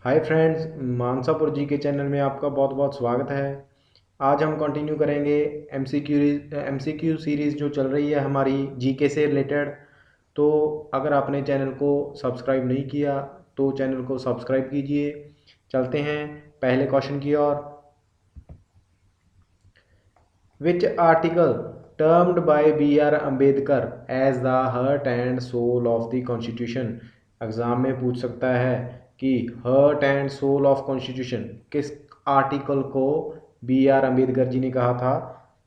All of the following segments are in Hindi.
हाय फ्रेंड्स, मानसापुर जी के चैनल में आपका बहुत बहुत स्वागत है। आज हम कंटिन्यू करेंगे एमसीक्यू सीरीज़ जो चल रही है हमारी जीके से रिलेटेड। तो अगर आपने चैनल को सब्सक्राइब नहीं किया तो चैनल को सब्सक्राइब कीजिए। चलते हैं पहले क्वेश्चन की ओर। Which article termed by B R Ambedkar as the heart and soul of the constitution. Exam में पूछ सकता है कि heart and soul of constitution किस आर्टिकल को बी आर अम्बेडकर जी ने कहा था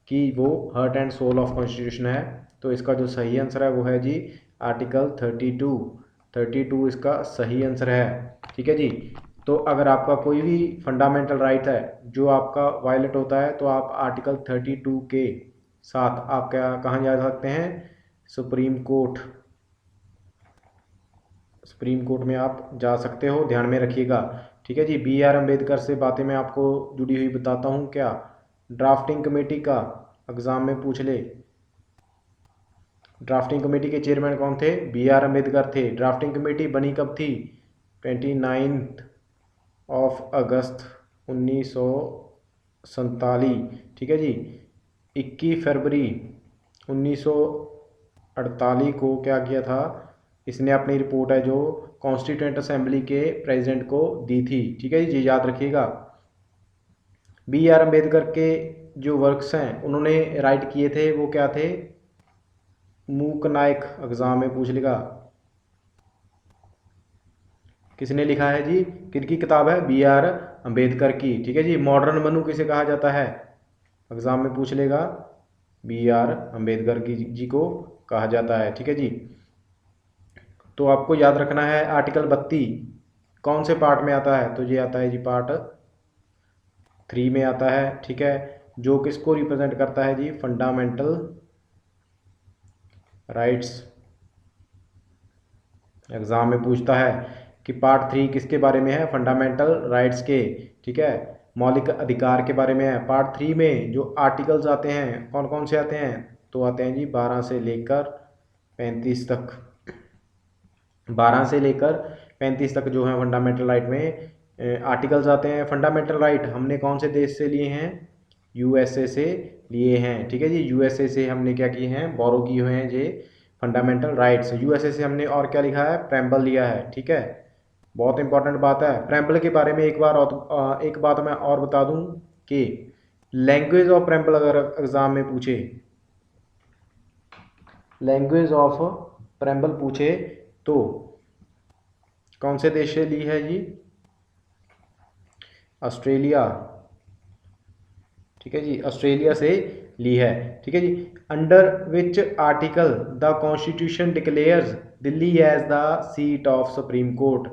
कि वो heart and soul of constitution है। तो इसका जो सही आंसर है वो है जी आर्टिकल 32 इसका सही आंसर है। ठीक है जी। तो अगर आपका कोई भी फंडामेंटल राइट है जो आपका वायलेट होता है तो आप आर्टिकल 32 के साथ आप क्या कहाँ जा सकते हैं? सुप्रीम कोर्ट में आप जा सकते हो, ध्यान में रखिएगा। ठीक है जी। बी आर अम्बेडकर से बातें मैं आपको जुड़ी हुई बताता हूँ। क्या ड्राफ्टिंग कमेटी का एग्जाम में पूछ ले, ड्राफ्टिंग कमेटी के चेयरमैन कौन थे? बी आर अम्बेडकर थे। ड्राफ्टिंग कमेटी बनी कब थी? 29 अगस्त 1947। ठीक है जी। 21 फरवरी 1948 को क्या किया था? इसने अपनी रिपोर्ट है जो कॉन्स्टिट्यूंट असेंबली के प्रेसिडेंट को दी थी। ठीक है जी, याद रखिएगा। बी आर अम्बेडकर के जो वर्क्स हैं उन्होंने राइट किए थे वो क्या थे? मूक नायक एग्जाम में पूछ लेगा। किसने लिखा है जी? किनकी किताब है? बी आर अम्बेडकर की। ठीक है जी। मॉडर्न मनु किसे कहा जाता है? एग्जाम में पूछ लेगा। बी आर अम्बेडकर की जी को कहा जाता है। ठीक है जी। तो आपको याद रखना है आर्टिकल 32 कौन से पार्ट में आता है? तो ये आता है जी पार्ट 3 में आता है। ठीक है। जो किसको रिप्रेजेंट करता है जी? Fundamental rights. एग्जाम में पूछता है कि पार्ट 3 किसके बारे में है? फंडामेंटल राइट्स के। ठीक है, मौलिक अधिकार के बारे में है। पार्ट 3 में जो आर्टिकल्स आते हैं कौन कौन से आते हैं? तो आते हैं जी 12 से लेकर 35 तक। 12 से लेकर 35 तक जो है फंडामेंटल राइट में आर्टिकल्स आते हैं। फंडामेंटल राइट हमने कौन से देश से लिए हैं? यूएसए से लिए हैं। ठीक है जी। यूएसए से हमने क्या किए हैं? बोरो किए हुए हैं ये फंडामेंटल राइट्स। यूएसए से हमने और क्या लिखा है? प्रेम्बल लिया है। ठीक है, बहुत इंपॉर्टेंट बात है। प्रेम्बल के बारे में एक बात मैं और बता दूं कि लैंग्वेज ऑफ प्रेम्बल अगर एग्जाम में पूछे, लैंग्वेज ऑफ प्रेम्बल पूछे तो कौन से देश से ली है जी? ऑस्ट्रेलिया। ठीक है जी, ऑस्ट्रेलिया से ली है। ठीक है जी। Under which article the constitution declares Delhi as the seat of supreme court.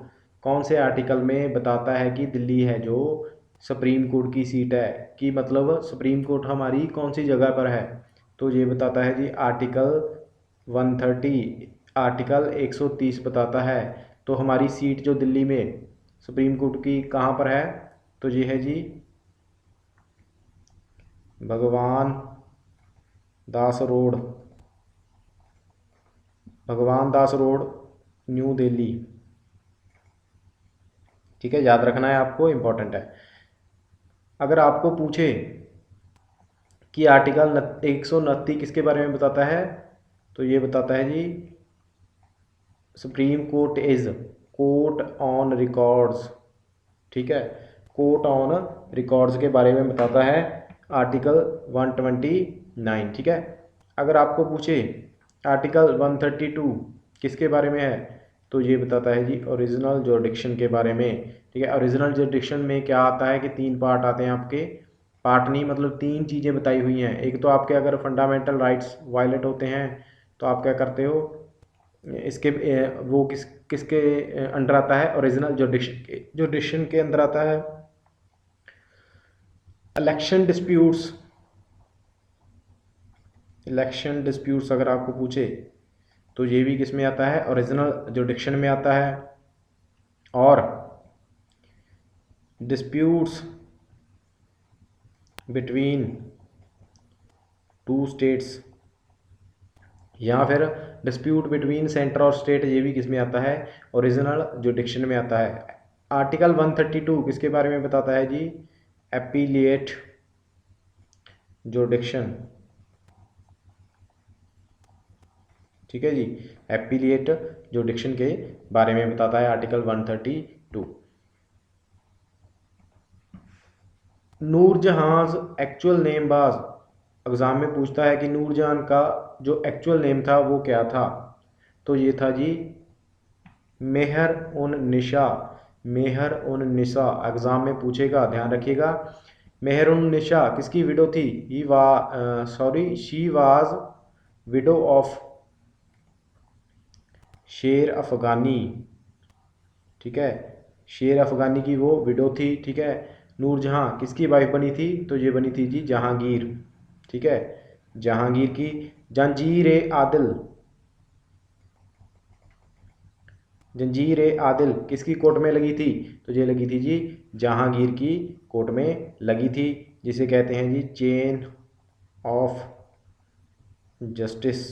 कौन से आर्टिकल में बताता है कि दिल्ली है जो सुप्रीम कोर्ट की सीट है? कि मतलब सुप्रीम कोर्ट हमारी कौन सी जगह पर है? तो ये बताता है जी आर्टिकल 130, आर्टिकल 130 बताता है। तो हमारी सीट जो दिल्ली में सुप्रीम कोर्ट की कहाँ पर है? तो ये है जी भगवान दास रोड, भगवान दास रोड, न्यू दिल्ली। ठीक है, याद रखना है आपको, इंपॉर्टेंट है। अगर आपको पूछे कि आर्टिकल 129 किसके बारे में बताता है? तो ये बताता है जी supreme court is court on records. ठीक है, कोर्ट ऑन रिकॉर्ड्स के बारे में बताता है आर्टिकल 129। ठीक है। अगर आपको पूछे आर्टिकल 132 किसके बारे में है? तो ये बताता है जी ओरिजिनल जोरिडिक्शन के बारे में। ठीक है, ओरिजिनल जोरिडिक्शन में क्या आता है कि 3 पार्ट आते हैं आपके। पार्ट नहीं, मतलब 3 चीज़ें बताई हुई हैं। एक तो आपके अगर फंडामेंटल राइट्स वायलेट होते हैं तो आप क्या करते हो? इसके वो किसके अंडर आता है? ओरिजिनल जोरिडिक्शन के अंदर आता है। इलेक्शन डिस्प्यूट्स, इलेक्शन डिस्प्यूट्स अगर आपको पूछे तो ये भी किस में आता है? ओरिजिनल जुरिडिक्शन में आता है। और डिस्प्यूट्स बिटवीन 2 स्टेट्स या फिर डिस्प्यूट बिटवीन सेंटर और स्टेट, ये भी किस में आता है? ओरिजिनल जुरिडिक्शन में आता है। आर्टिकल 132 किसके बारे में बताता है जी? एपीलिएट जुरिडिक्शन, ठीक है जी, एपीलिएट जुरिडिक्शन के बारे में बताता है आर्टिकल 132। नूरजहां's एक्चुअल नेम वाज, एग्जाम में पूछता है कि नूरजहां का जो एक्चुअल नेम था वो क्या था, तो ये था जी मेहर उन निशा, मेहर उन निशा, एग्जाम में पूछेगा, ध्यान रखिएगा। मेहर उन निशा किसकी विडो थी? ही वा sorry she was window of शेर अफगानी, ठीक है, शेर अफगानी की वो विडो थी, ठीक है। नूरजहां किसकी वाइफ बनी थी? तो ये बनी थी जी जहांगीर, ठीक है, जहांगीर की। जंजीर ए आदिल, जंजीर ए आदिल किसकी कोर्ट में लगी थी? तो ये लगी थी जी जहांगीर की कोर्ट में लगी थी, जिसे कहते हैं जी चेन ऑफ जस्टिस।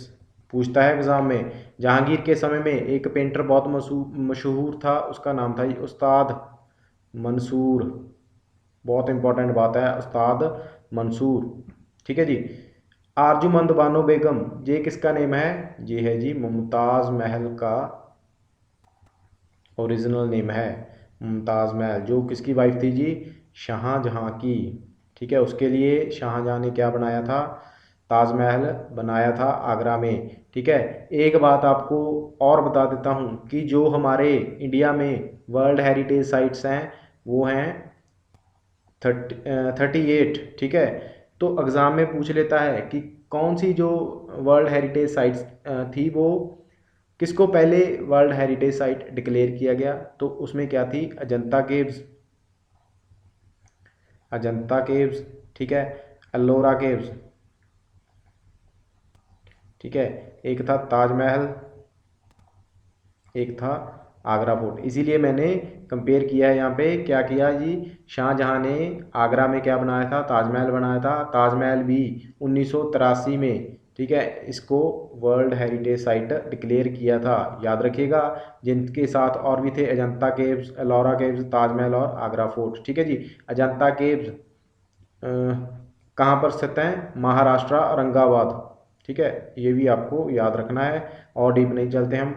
पूछता है एग्जाम में। जहांगीर के समय में एक पेंटर बहुत मशहूर था, उसका नाम था जी उस्ताद मंसूर, बहुत इंपॉर्टेंट बात है, उस्ताद मंसूर, ठीक है जी। आरजूमंद बानो बेगम, ये किसका नेम है? ये है जी मुमताज़ महल का ओरिजिनल नेम है, मुमताज़ महल, जो किसकी वाइफ थी जी? शाहजहां की, ठीक है। उसके लिए शाहजहां ने क्या बनाया था? ताजमहल बनाया था आगरा में, ठीक है। एक बात आपको और बता देता हूँ कि जो हमारे इंडिया में वर्ल्ड हेरिटेज साइट्स हैं वो हैं 38, ठीक है। तो एग्ज़ाम में पूछ लेता है कि कौन सी जो वर्ल्ड हेरिटेज साइट्स थी वो किसको पहले वर्ल्ड हेरिटेज साइट डिक्लेयर किया गया, तो उसमें क्या थी? अजंता केव्स, अजंता केव्स, ठीक है, एलोरा केव्स, ठीक है, एक था ताजमहल, एक था आगरा फोर्ट। इसीलिए मैंने कंपेयर किया है यहाँ पे, क्या किया जी? शाहजहां ने आगरा में क्या बनाया था? ताजमहल बनाया था। ताजमहल भी 1983 में, ठीक है, इसको वर्ल्ड हेरिटेज साइट डिक्लेयर किया था, याद रखिएगा। जिनके साथ और भी थे अजंता केव्स, एलोरा केव्स, ताजमहल और आगरा फोर्ट, ठीक है जी। अजंता केव्स कहाँ पर स्थित हैं? महाराष्ट्र, औरंगाबाद, ठीक है, ये भी आपको याद रखना है। और डीप नहीं चलते हम।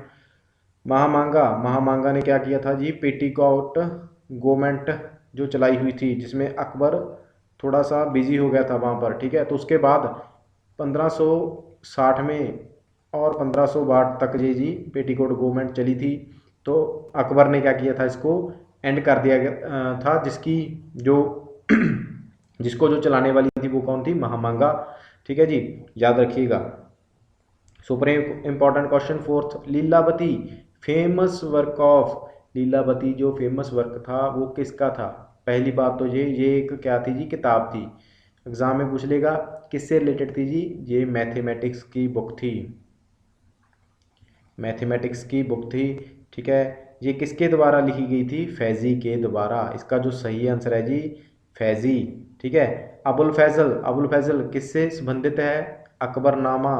महामांगा, महामांगा ने क्या किया था जी? पेटीकोट गवर्नमेंट जो चलाई हुई थी, जिसमें अकबर थोड़ा सा बिजी हो गया था वहाँ पर, ठीक है। तो उसके बाद 1560 में और 1562 तक ये जी पेटीकोट गवर्नमेंट चली थी। तो अकबर ने क्या किया था? इसको एंड कर दिया गया था, जिसकी जो जिसको जो चलाने वाली थी वो कौन थी? महामांगा, ठीक है जी, याद रखिएगा। Super important question fourth, Lilavati famous work of, Lilavati जो फेमस वर्क था वो किसका था? पहली बात तो ये एक क्या थी जी? किताब थी। एग्जाम में पूछ लेगा किससे रिलेटेड थी जी? ये मैथमेटिक्स की बुक थी, मैथमेटिक्स की बुक थी, ठीक है। ये किसके द्वारा लिखी गई थी? फैजी के द्वारा। इसका जो सही आंसर है जी फैजी, ठीक है। अबुल फैजल, अबुल फैजल किससे संबंधित है? अकबरनामा,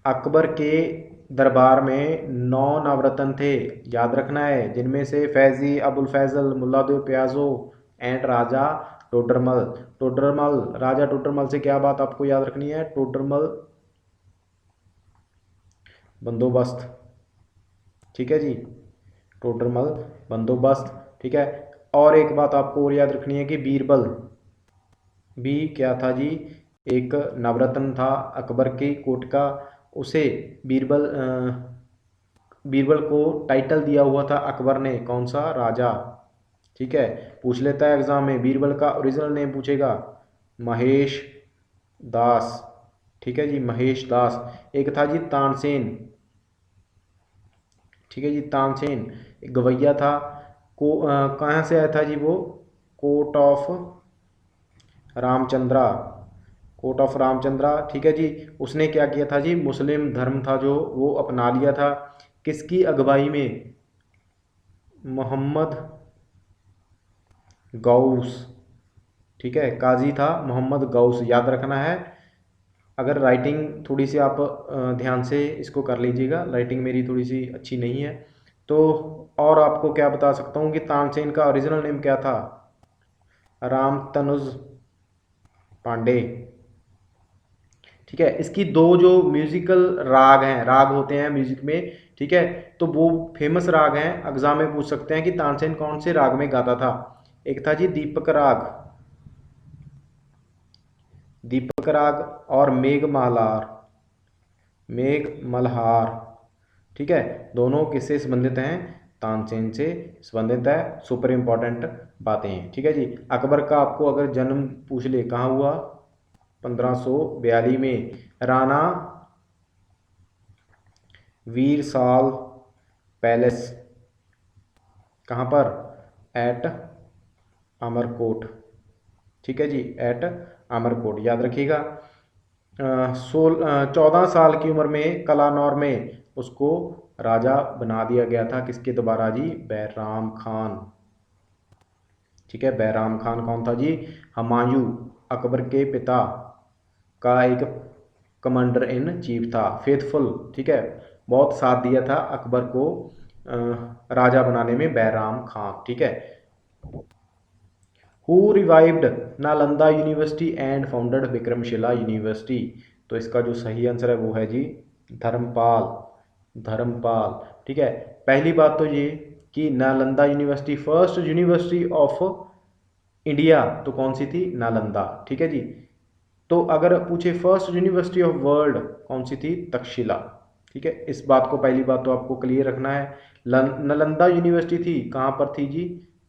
अकबर के दरबार में 9 नवरत्न थे, याद रखना है, जिनमें से फैजी, अबुल फैजल, मुल्ला दो प्याजो एंड राजा टोडरमल। टोडरमल, राजा टोडरमल से क्या बात आपको याद रखनी है? टोडरमल बंदोबस्त, ठीक है जी, टोडरमल बंदोबस्त, ठीक है। और एक बात आपको और याद रखनी है कि बीरबल भी क्या था जी? एक नवरत्न था अकबर की कोर्ट का। उसे बीरबल बीरबल को टाइटल दिया हुआ था अकबर ने, कौन सा? राजा, ठीक है। पूछ लेता है एग्जाम में, बीरबल का ओरिजिनल नेम पूछेगा, महेश दास, ठीक है जी, महेश दास। एक था जी तानसेन, ठीक है जी, तानसेन एक गवैया था। कहाँ से आया था जी वो? Court of Ramchandra, court of Ramchandra, ठीक है जी। उसने क्या किया था जी? मुस्लिम धर्म था जो वो अपना लिया था। किसकी अगुवाई में? मोहम्मद गौस, ठीक है, काजी था मोहम्मद गौस, याद रखना है। अगर राइटिंग थोड़ी सी आप ध्यान से इसको कर लीजिएगा, राइटिंग मेरी थोड़ी सी अच्छी नहीं है, तो और आपको क्या बता सकता हूँ कि तानसेन का ओरिजिनल नेम क्या था? रामतनुज पांडे। ठीक है, इसकी दो जो म्यूजिकल राग हैं, राग होते हैं म्यूजिक में, ठीक है, तो वो फेमस राग हैं, एग्जाम में पूछ सकते हैं कि तानसेन कौन से राग में गाता था। एक था जी दीपक राग, दीपक राग, और मेघ मल्हार, मेघ मल्हार। ठीक है, दोनों किससे संबंधित हैं? तानसेन से संबंधित है। सुपर इंपॉर्टेंट बातें हैं। ठीक है जी। अकबर का आपको अगर जन्म पूछ ले कहाँ हुआ? 1542 में राणा वीर साल पैलेस, कहाँ पर? एट अमरकोट। ठीक है जी, एट अमरकोट, याद रखिएगा। 14 साल की उम्र में कलानौर में उसको राजा बना दिया गया था, किसके द्वारा जी? बैराम खान। ठीक है, बैराम खान कौन था जी? हुमायूं, अकबर के पिता का एक कमांडर इन चीफ था, फेथफुल। ठीक है, बहुत साथ दिया था अकबर को राजा बनाने में बैराम खान। ठीक है। Who revived Nalanda university and founded Vikramshila university? तो इसका जो सही आंसर है वो है जी धर्मपाल, धर्मपाल। ठीक है, पहली बात तो ये कि Nalanda university first university of India, तो कौन सी थी? नालंदा। ठीक है जी। तो अगर पूछे फर्स्ट यूनिवर्सिटी ऑफ वर्ल्ड, कौन सी थी? तक्षशिला। ठीक है, इस बात को, पहली बात तो आपको क्लियर रखना है। नालंदा यूनिवर्सिटी थी कहाँ पर थी जी?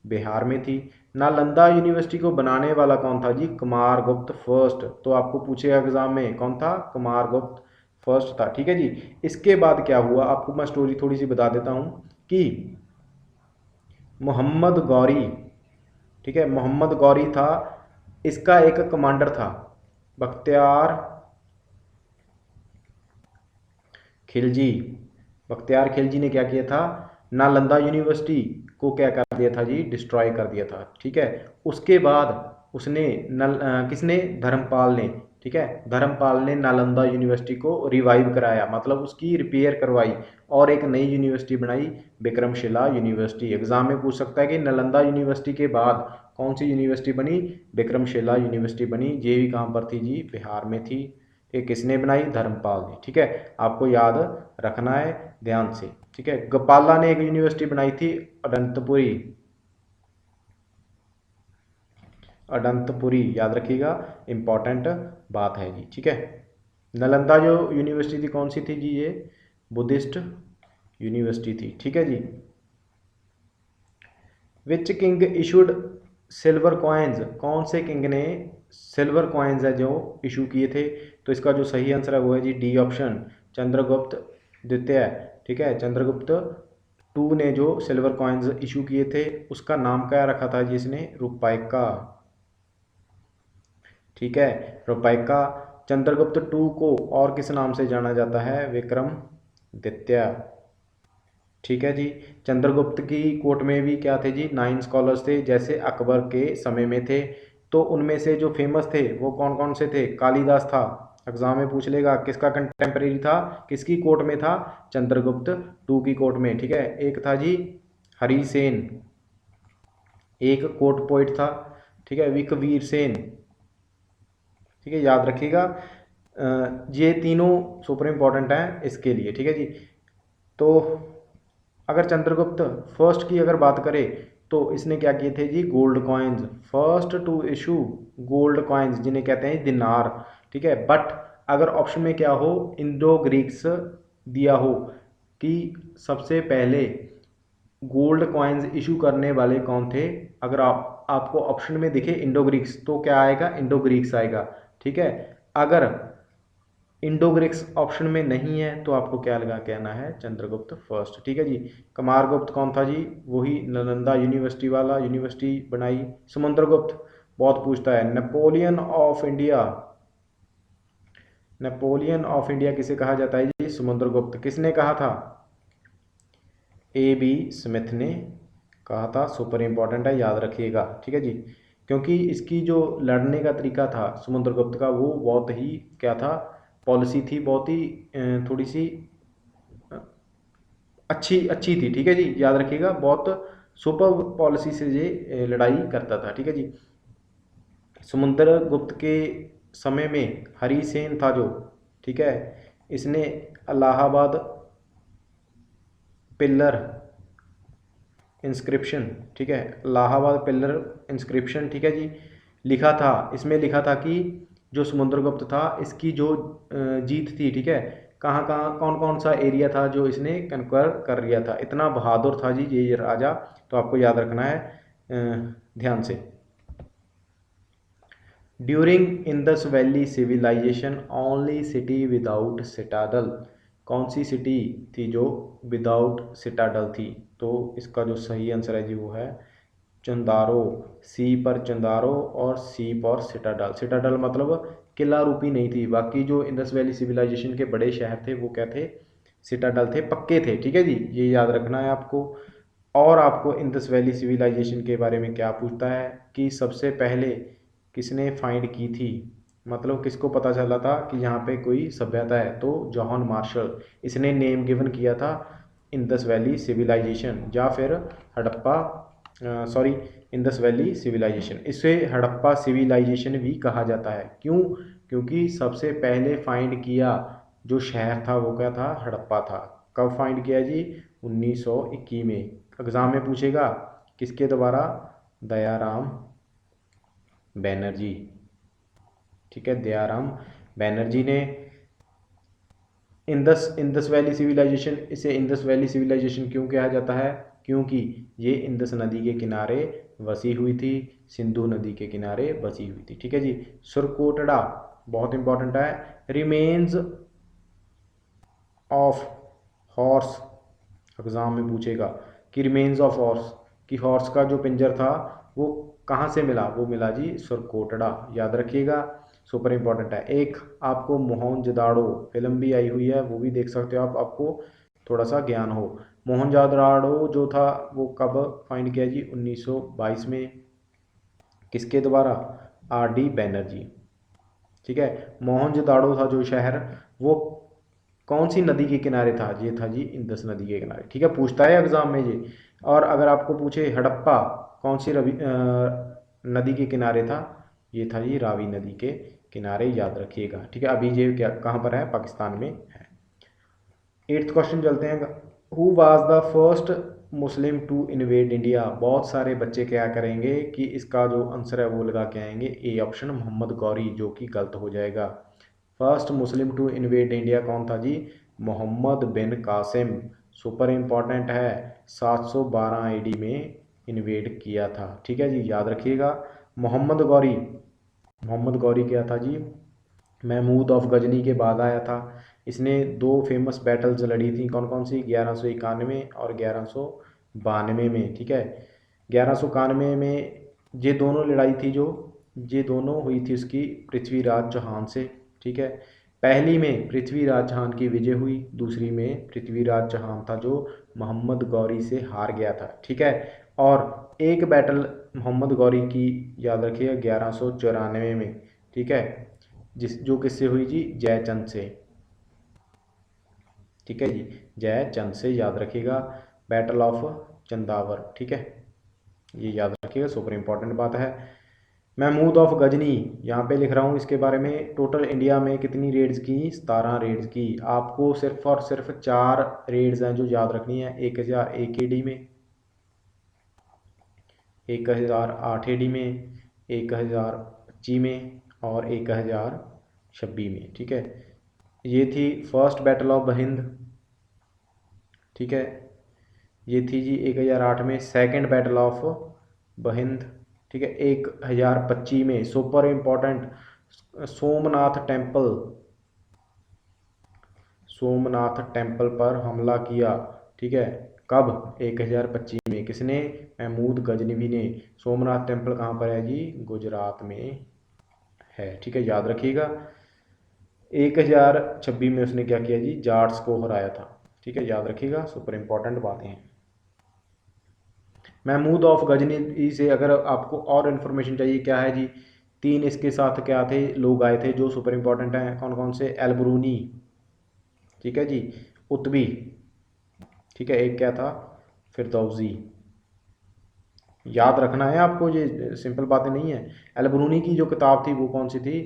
बिहार में थी। नालंदा यूनिवर्सिटी को बनाने वाला कौन था जी? कुमारगुप्त फर्स्ट। तो आपको पूछेगा एग्जाम में कौन था? कुमारगुप्त फर्स्ट था। ठीक है जी। इसके बाद क्या हुआ आपको मैं स्टोरी थोड़ी सी बता देता हूँ कि मोहम्मद गौरी, ठीक है, मोहम्मद गौरी था, इसका एक कमांडर था बख्तियार खिलजी। बख्तियार खिलजी ने क्या किया था? नालंदा यूनिवर्सिटी को क्या कर दिया था जी? डिस्ट्रॉय कर दिया था। ठीक है, उसके बाद उसने किसने? धर्मपाल ने। ठीक है, धर्मपाल ने नालंदा यूनिवर्सिटी को रिवाइव कराया, मतलब उसकी रिपेयर करवाई और एक नई यूनिवर्सिटी बनाई, विक्रमशिला यूनिवर्सिटी। एग्जाम में पूछ सकता है कि नालंदा यूनिवर्सिटी के बाद कौन सी यूनिवर्सिटी बनी? विक्रमशिला यूनिवर्सिटी बनी। ये भी कहाँ पर थी जी? बिहार में थी। ये किसने बनाई? धर्मपाल ने। ठीक है, आपको याद रखना है ध्यान से। ठीक है, गपाला ने एक यूनिवर्सिटी बनाई थी, अनंतपुरी, अनंतपुरी, याद रखिएगा, इंपॉर्टेंट बात है जी। ठीक है, नालंदा जो यूनिवर्सिटी थी कौन सी थी जी? ये बुद्धिस्ट यूनिवर्सिटी थी। ठीक है जी। Which king issued silver coins? कौन से किंग ने सिल्वर कॉइन्स है जो इशू किए थे? तो इसका जो सही आंसर है वो है जी डी ऑप्शन, चंद्रगुप्त द्वितीय। ठीक है, चंद्रगुप्त टू ने जो सिल्वर कॉइन्स इशू किए थे उसका नाम क्या रखा था जिसने? रुपैका। ठीक है, रुपैका। चंद्रगुप्त टू को और किस नाम से जाना जाता है? विक्रम द्वितीय। ठीक है जी। चंद्रगुप्त की कोर्ट में भी क्या थे जी? 9 स्कॉलर्स थे, जैसे अकबर के समय में थे। तो उनमें से जो फेमस थे वो कौन कौन से थे? कालिदास था, एग्जाम में पूछ लेगा, किसका कंटेम्परेरी था? किसकी कोर्ट में था? चंद्रगुप्त टू की कोर्ट में। ठीक है, एक था जी हरिसेन, एक कोर्ट पोइट था। ठीक है, विकवीर सेन। ठीक है, याद रखिएगा। ये तीनों सुपर इंपॉर्टेंट हैं इसके लिए। ठीक है जी। तो अगर चंद्रगुप्त फर्स्ट की अगर बात करें तो इसने क्या किए थे जी? Gold coins, first to issue gold coins, जिन्हें कहते हैं दिनार। ठीक है, बट अगर ऑप्शन में क्या हो? इंडो ग्रीक्स दिया हो कि सबसे पहले गोल्ड कॉइन्स इशू करने वाले कौन थे, अगर आपको ऑप्शन में दिखे इंडो ग्रीक्स तो क्या आएगा? इंडो ग्रीक्स आएगा। ठीक है, अगर इंडो ग्रीक्स ऑप्शन में नहीं है तो आपको क्या लगा कहना है? चंद्रगुप्त फर्स्ट। ठीक है जी। कुमारगुप्त कौन था जी? वही नालंदा यूनिवर्सिटी वाला, यूनिवर्सिटी बनाई। समुद्रगुप्त बहुत पूछता है। Napoleon of India, Napoleon of India किसे कहा जाता है जी? समुद्रगुप्त। किसने कहा था? ए बी स्मिथ ने कहा था। सुपर इंपॉर्टेंट है, याद रखिएगा। ठीक है जी, क्योंकि इसकी जो लड़ने का तरीका था समुद्रगुप्त का वो बहुत ही क्या था? पॉलिसी थी बहुत ही थोड़ी सी अच्छी अच्छी थी, ठीक है जी, याद रखिएगा, बहुत सुपर पॉलिसी से ये लड़ाई करता था, ठीक है जी। समुद्रगुप्त के समय में हरिसेन था जो, ठीक है, इसने इलाहाबाद पिल्लर इंस्क्रिप्शन, ठीक है, इलाहाबाद पिल्लर इंस्क्रिप्शन, ठीक है जी, लिखा था। इसमें लिखा था कि जो समुद्रगुप्त था इसकी जो जीत थी, ठीक है, कहाँ कहाँ कौन कौन सा एरिया था जो इसने कन्क्वर कर लिया था। इतना बहादुर था जी ये राजा, तो आपको याद रखना है ध्यान से। During Indus valley civilisation only city without citadel, कौन सी सिटी थी जो विदाउट सिटाडल थी? तो इसका जो सही आंसर है जी वो है चंदारो। सी पर चंदारो और सी पर सिटाडल। सिटाडल मतलब किला रूपी नहीं थी, बाकी जो इंदस वैली सिविलाइजेशन के बड़े शहर थे वो क्या थे? सिटाडल थे, पक्के थे, ठीक है जी, ये याद रखना है आपको। और आपको इंदस वैली सिविलाइजेशन के बारे में क्या पूछता है कि सबसे पहले किसने फाइंड की थी, मतलब किसको पता चला था कि यहाँ पे कोई सभ्यता है? तो जॉन मार्शल, इसने नेम गिवन किया था इंदस वैली सिविलाइजेशन, या फिर Harappa, sorry, Indus valley civilisation. इसे हड़प्पा सिविलाइजेशन भी कहा जाता है। क्यों? क्योंकि सबसे पहले फाइंड किया जो शहर था वो क्या था? हड़प्पा था। कब फाइंड किया जी? 1921 में। एग्जाम में पूछेगा किसके द्वारा? दयाराम बैनर्जी, ठीक है, दयाराम बैनर्जी ने इंदस इंदस वैली सिविलाइजेशन, इसे इंदस वैली सिविलाइजेशन क्यों कहा जाता है? क्योंकि ये इंदस नदी के किनारे बसी हुई थी, सिंधु नदी के किनारे बसी हुई थी, ठीक है जी। सुरकोटड़ा बहुत इंपॉर्टेंट है। रिमेन्स ऑफ हॉर्स, एग्जाम में पूछेगा कि रिमेन्स ऑफ हॉर्स, कि हॉर्स का जो पिंजर था वो कहाँ से मिला? वो मिला जी सुरकोटड़ा, याद रखिएगा, सुपर इंपॉर्टेंट है। एक आपको मोहनजोदाड़ो फिल्म भी आई हुई है, वो भी देख सकते हो आप, आपको थोड़ा सा ज्ञान हो। मोहनजोदाड़ो जो था वो कब फाइंड किया जी? 1922 में। किसके द्वारा? आर डी बैनर्जी, ठीक है। मोहनजोदाड़ो था जो शहर, वो कौन सी नदी के किनारे था? ये था जी इंदस नदी के किनारे, ठीक है, पूछता है एग्जाम में ये। और अगर आपको पूछे हड़प्पा कौन सी नदी के किनारे था? ये था जी रावी नदी के किनारे, याद रखिएगा, ठीक है। अभी ये क्या कहाँ पर है? पाकिस्तान में है। 8th क्वेश्चन चलते हैं। Who was the first Muslim to invade India? बहुत सारे बच्चे क्या करेंगे कि इसका जो आंसर है वो लगा के आएंगे ए ऑप्शन, मोहम्मद गौरी, जो कि गलत हो जाएगा। First Muslim to invade India कौन था जी? मोहम्मद बिन कासिम, सुपर इंपॉर्टेंट है, 712 AD में इन्वेड किया था, ठीक है जी, याद रखिएगा। मोहम्मद गौरी, मोहम्मद गौरी क्या था जी? महमूद ऑफ गजनी के बाद आया था। इसने दो फेमस बैटल्स लड़ी थी, कौन कौन सी? 1191 और 1192 में, ठीक है। 1191 में ये दोनों लड़ाई थी जो, ये दोनों हुई थी उसकी पृथ्वीराज चौहान से, ठीक है। पहली में पृथ्वीराज चौहान की विजय हुई, दूसरी में पृथ्वीराज चौहान था जो मोहम्मद गौरी से हार गया था, ठीक है। और एक बैटल मोहम्मद गौरी की याद रखिएगा 1194 में, ठीक है, जिस जो किससे हुई जी? जयचंद से, ठीक है जी, जयचंद से, याद रखिएगा, बैटल ऑफ चंदावर, ठीक है, ये याद रखिएगा, सुपर इंपॉर्टेंट बात है। महमूद ऑफ गजनी, यहाँ पे लिख रहा हूँ इसके बारे में, टोटल इंडिया में कितनी रेड्स की? 17 रेड्स की। आपको सिर्फ और सिर्फ 4 रेड्स हैं जो याद रखनी है। 1001 AD में, 1008 AD में, 1025 में और 1026 में, ठीक है। ये थी फर्स्ट बैटल ऑफ हिंद, ठीक है। ये थी जी 1008 में सेकंड बैटल ऑफ बहिंद, ठीक है। 1025 में super important Somnath temple, Somnath temple पर हमला किया, ठीक है। कब? 1025 में। किसने? महमूद गजनवी ने। सोमनाथ टेम्पल कहाँ पर है जी? गुजरात में है, ठीक है, याद रखिएगा। 1026 में उसने क्या किया जी? जाट्स को हराया था, ठीक है, याद रखिएगा, सुपर इंपॉर्टेंट बातें हैं। महमूद ऑफ गजनी से अगर आपको और इन्फॉर्मेशन चाहिए, क्या है जी? 3 इसके साथ क्या थे? लोग आए थे जो सुपर इंपॉर्टेंट हैं, कौन कौन से? अलबरूनी, ठीक है जी, उतबी, ठीक है, एक क्या था, फिरदौसी। याद रखना है आपको, ये सिंपल बातें नहीं है। अलबरूनी की जो किताब थी वो कौन सी थी,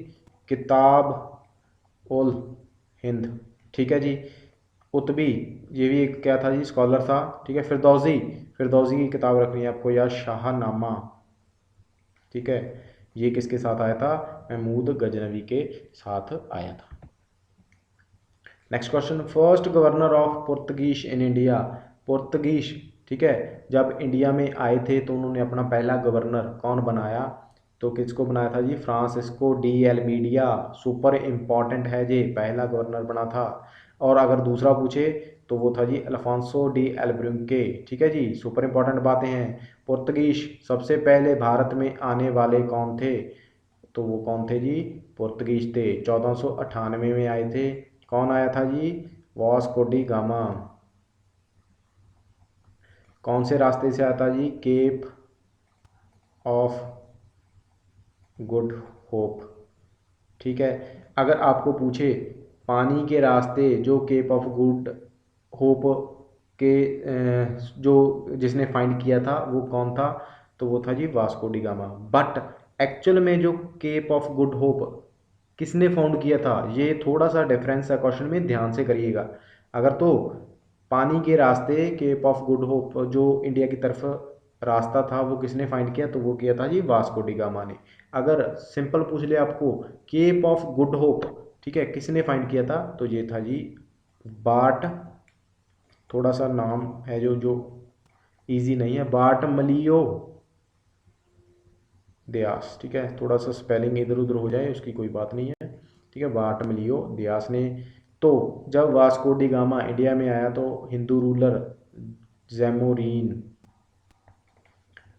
किताब उल हिंद। ठीक है जी। कुतबी, ये भी एक क्या था जी, स्कॉलर था। ठीक है, फिरदौसी, फिरदौसी की किताब रखनी है आपको, या शाहनामा। ठीक है, ये किसके साथ आया था, महमूद गजनवी के साथ आया था। Next question, first governor of Portuguese in India. Portuguese, ठीक है, जब इंडिया में आए थे तो उन्होंने अपना पहला गवर्नर कौन बनाया, तो किसको बनाया था जी, फ्रांसिस्को डी एल्मीडिया। सुपर इम्पॉर्टेंट है जी, पहला गवर्नर बना था। और अगर दूसरा पूछे तो वो था जी अल्फांसो डी एल्ब्रुके। ठीक है जी, सुपर इम्पॉर्टेंट बातें हैं। पुर्तगीज सबसे पहले भारत में आने वाले कौन थे, तो वो कौन थे जी, पुर्तगीज थे, 1498 में आए थे। कौन आया था जी, वास्को डी गामा। कौन से रास्ते से आता जी, केप ऑफ गुड होप। ठीक है, अगर आपको पूछे पानी के रास्ते जो केप ऑफ गुड होप के जो जिसने फाइंड किया था वो कौन था, तो वो था जी Vasco da Gama. But actual में जो केप ऑफ गुड होप किसने फाउंड किया था, ये थोड़ा सा डिफरेंस है क्वेश्चन में, ध्यान से करिएगा। अगर तो पानी के रास्ते केप ऑफ गुड होप जो इंडिया की तरफ रास्ता था वो किसने फाइंड किया, तो वो किया था जी वास्को डी गामा ने। अगर सिंपल पूछ ले आपको केप ऑफ गुड होप, ठीक है, किसने फाइंड किया था, तो ये था जी बाट, थोड़ा सा नाम है जो जो इजी नहीं है, बाट मलियो दयास। ठीक है, थोड़ा सा स्पेलिंग इधर उधर हो जाए उसकी कोई बात नहीं है। ठीक है, बाट मलियो दयास ने। तो जब वास्को डी गामा इंडिया में आया तो हिंदू रूलर जैमोरीन,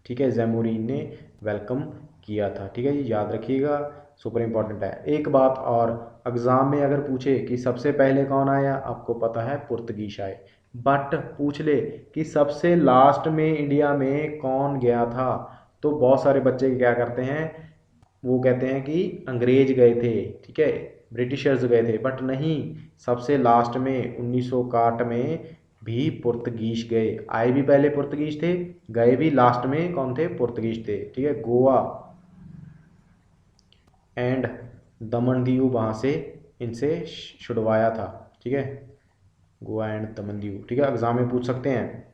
ठीक है, जैमोरीन ने वेलकम किया था। ठीक है जी, याद रखिएगा, सुपर इंपॉर्टेंट है। एक बात और, एग्जाम में अगर पूछे कि सबसे पहले कौन आया, आपको पता है पुर्तगीज आए। बट पूछ ले कि सबसे लास्ट में इंडिया में कौन गया था, तो बहुत सारे बच्चे क्या करते हैं, वो कहते हैं कि अंग्रेज गए थे, ठीक है, ब्रिटिशर्स गए थे, बट नहीं, सबसे लास्ट में 1961 में भी पुर्तगीज गए। आए भी पहले पुर्तगीज थे, गए भी लास्ट में कौन थे, पुर्तगीज थे। ठीक है, गोवा एंड दमन दीव वहाँ से इनसे छुड़वाया था। ठीक है, गोवा एंड दमन दीव। ठीक है, एग्जाम में पूछ सकते हैं।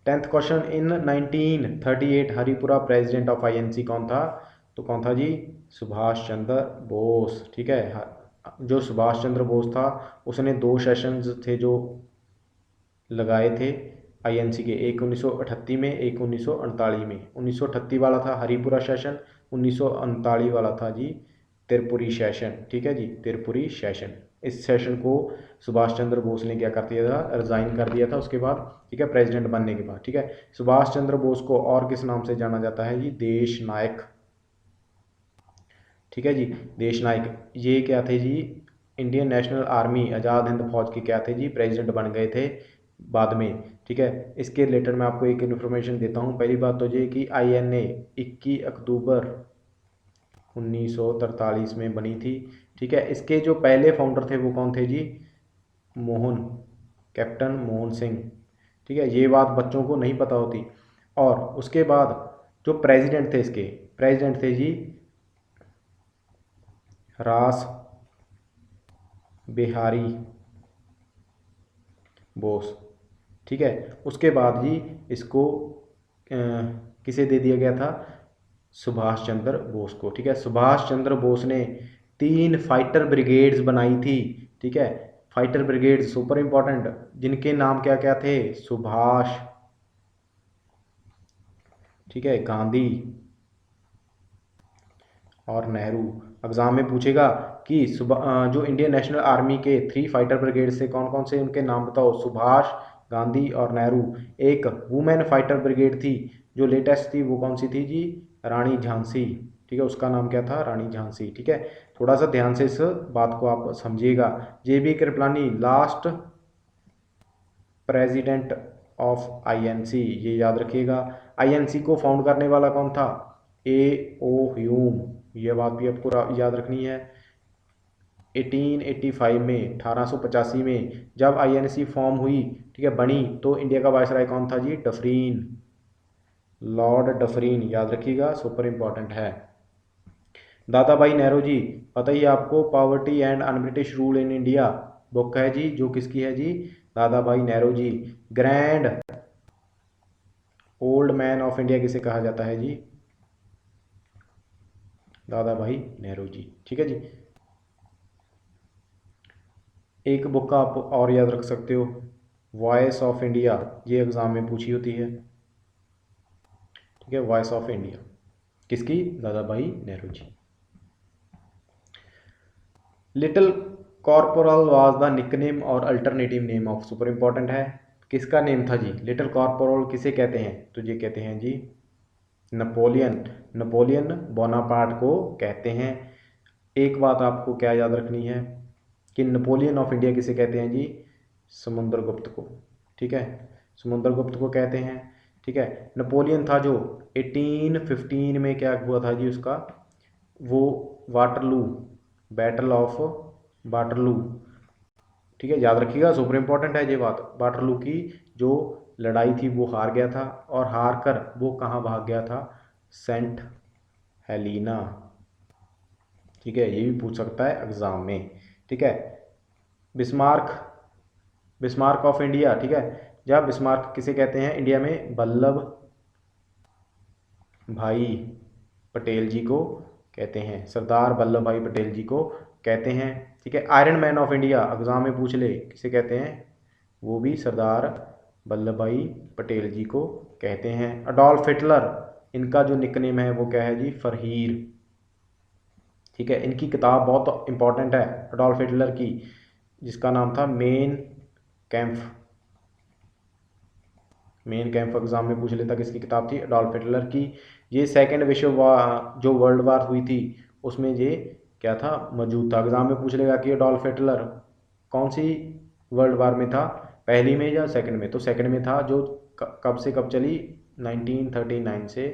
10th question, in 1938 Haripura president of INC कौन था, तो कौन था जी, सुभाष चंद्र बोस। ठीक है, जो सुभाष चंद्र बोस था उसने 2 सेशंस थे जो लगाए थे आईएनसी के, एक 1938 में, एक 1938 में। 1938 वाला था हरिपुरा सेशन, 1939 वाला था जी त्रिपुरी सेशन। ठीक है जी, त्रिपुरी सेशन। इस सेशन को सुभाष चंद्र बोस ने क्या कर दिया था, रिजाइन कर दिया था उसके बाद। ठीक है, प्रेसिडेंट बनने के बाद। ठीक है, सुभाष चंद्र बोस को और किस नाम से जाना जाता है जी, देश नायक। ठीक है जी, देश नायक। ये क्या थे जी, Indian national army Azad Hind फौज के क्या थे जी, प्रेसिडेंट बन गए थे बाद में। ठीक है, इसके रिलेटेड मैं आपको एक इन्फॉर्मेशन देता हूँ। पहली बात तो ये कि आईएनए 21 अक्टूबर 1943 में बनी थी। ठीक है, इसके जो पहले फाउंडर थे वो कौन थे जी, मोहन, कैप्टन मोहन सिंह। ठीक है, ये बात बच्चों को नहीं पता होती। और उसके बाद जो प्रेसिडेंट थे इसके, प्रेसिडेंट थे जी रास बिहारी बोस। ठीक है, उसके बाद ही इसको किसे दे दिया गया था, सुभाष चंद्र बोस को। ठीक है, सुभाष चंद्र बोस ने 3 फाइटर ब्रिगेड्स बनाई थी। ठीक है, फाइटर ब्रिगेड सुपर इंपॉर्टेंट, जिनके नाम क्या क्या थे, सुभाष, ठीक है, गांधी और नेहरू। एग्जाम में पूछेगा कि जो इंडियन नेशनल आर्मी के 3 फाइटर ब्रिगेड से कौन कौन से उनके नाम बताओ, सुभाष, गांधी और नेहरू। एक वुमेन फाइटर ब्रिगेड थी जो लेटेस्ट थी, वो कौन सी थी जी, रानी झांसी। ठीक है, उसका नाम क्या था, रानी झांसी। ठीक है, थोड़ा सा ध्यान से इस बात को आप समझिएगा। JB Kripalani last president of INC, ये याद रखिएगा। आईएनसी को फाउंड करने वाला कौन था, ए ओ ह्यूम, ये बात भी आपको याद रखनी है। 1885 में, 1885 में जब आईएनसी फॉर्म हुई, ठीक है, बनी, तो इंडिया का वायसराय कौन था जी? डफरीन, लॉर्ड डफरीन, याद रखिएगा, सुपर इंपॉर्टेंट है। दादा भाई नेहरू जी, पता ही है आपको, poverty and un British rule in India book है जी, जो किसकी है जी? Dada Bhai Nehru ji. Grand old man of India किसे कहा जाता है जी? दादा भाई नेहरू जी, ठीक है जी। एक बुक आप और याद रख सकते हो, वॉइस ऑफ इंडिया, ये एग्जाम में पूछी होती है, ठीक है, वॉइस ऑफ इंडिया किसकी? Dada Bhai Nehru ji. Little corporal was the nickname और alternative name of, super important है, किसका नेम था जी? लिटिल कॉर्पोरल किसे कहते हैं? तो ये कहते हैं जी नेपोलियन, नेपोलियन बोनापार्ट को कहते हैं। एक बात आपको क्या याद रखनी है कि नेपोलियन ऑफ इंडिया किसे कहते हैं जी? समुद्रगुप्त को, ठीक है, समुद्रगुप्त को कहते हैं, ठीक है। नेपोलियन था जो 1815 में क्या हुआ था जी उसका, वो वाटरलू, बैटल ऑफ वाटरलू, ठीक है, याद रखिएगा, सुपर इंपॉर्टेंट है ये बात। वाटरलू की जो लड़ाई थी वो हार गया था, और हार कर वो कहाँ भाग गया था? सेंट हेलिना, ठीक है, ये भी पूछ सकता है एग्जाम में, ठीक है। बिस्मार्क, बिस्मार्क ऑफ इंडिया, ठीक है, जब बिस्मार्क किसे कहते हैं इंडिया में? वल्लभ भाई पटेल जी को कहते हैं, सरदार वल्लभ भाई पटेल जी को कहते हैं, ठीक है। Iron man of India exam में पूछ ले किसे कहते हैं? वो भी सरदार वल्लभ भाई पटेल जी को कहते हैं। अडोल्फ हिटलर, इनका जो निकनेम है वो क्या है जी? फरहीर, ठीक है। इनकी किताब बहुत इंपॉर्टेंट है अडोल्फ हिटलर की, जिसका नाम था main camp, main camp exam में पूछ लेता किसकी किताब थी? अडोल्फ हिटलर की। ये सेकेंड विश्व वार, जो वर्ल्ड वार हुई थी, उसमें ये क्या था? मौजूद था। एग्जाम में पूछ लेगा कि अडोल्फ हिटलर कौन सी वर्ल्ड वार में था, पहली में या सेकंड में? तो सेकंड में था, जो कब से कब चली? 1939 से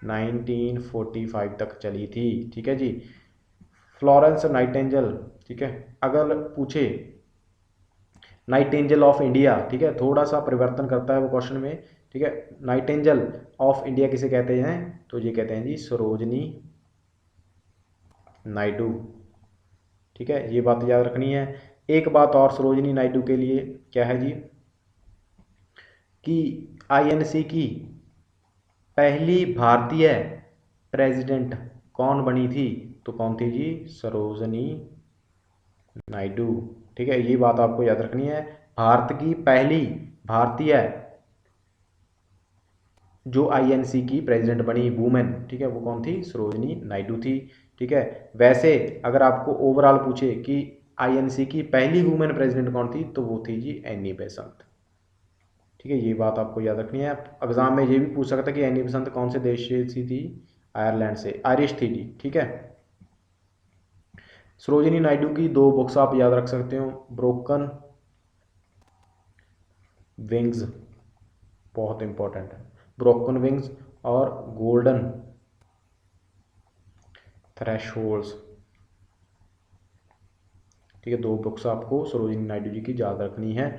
1945 तक चली थी, ठीक है जी। फ्लोरेंस नाइटेंजल, ठीक है, अगर पूछे नाइटेंजल ऑफ इंडिया, ठीक है, थोड़ा सा परिवर्तन करता है वो क्वेश्चन में, ठीक है। नाइटेंजल ऑफ इंडिया किसे कहते हैं? तो ये कहते हैं जी सरोजनी नायडू, ठीक है, ये बात याद रखनी है। एक बात और सरोजनी नायडू के लिए क्या है जी, कि आईएनसी की पहली भारतीय प्रेसिडेंट कौन बनी थी? तो कौन थी जी? सरोजनी नायडू, ठीक है, ये बात आपको याद रखनी है। भारत की पहली भारतीय जो आईएनसी की प्रेसिडेंट बनी वुमेन, ठीक है, वो कौन थी? सरोजनी नायडू थी, ठीक है। वैसे अगर आपको ओवरऑल पूछे कि आईएनसी की पहली वुमेन प्रेसिडेंट कौन थी, तो वो थी जी एनी बेसेंट, ठीक है, ये बात आपको याद रखनी है। एग्जाम में ये भी पूछ सकता है कि एनी बेसेंट कौन से देश से थी? आयरलैंड से, आयरिश थी जी, ठीक है। सरोजिनी नायडू की दो बुक्स आप याद रख सकते हो, ब्रोकन विंग्स, बहुत इंपॉर्टेंट है, ब्रोकन विंग्स और गोल्डन थ्रेशोल्ड्स, ठीक है, दो बुक्स आपको सरोजिनी नायडू जी की याद रखनी है,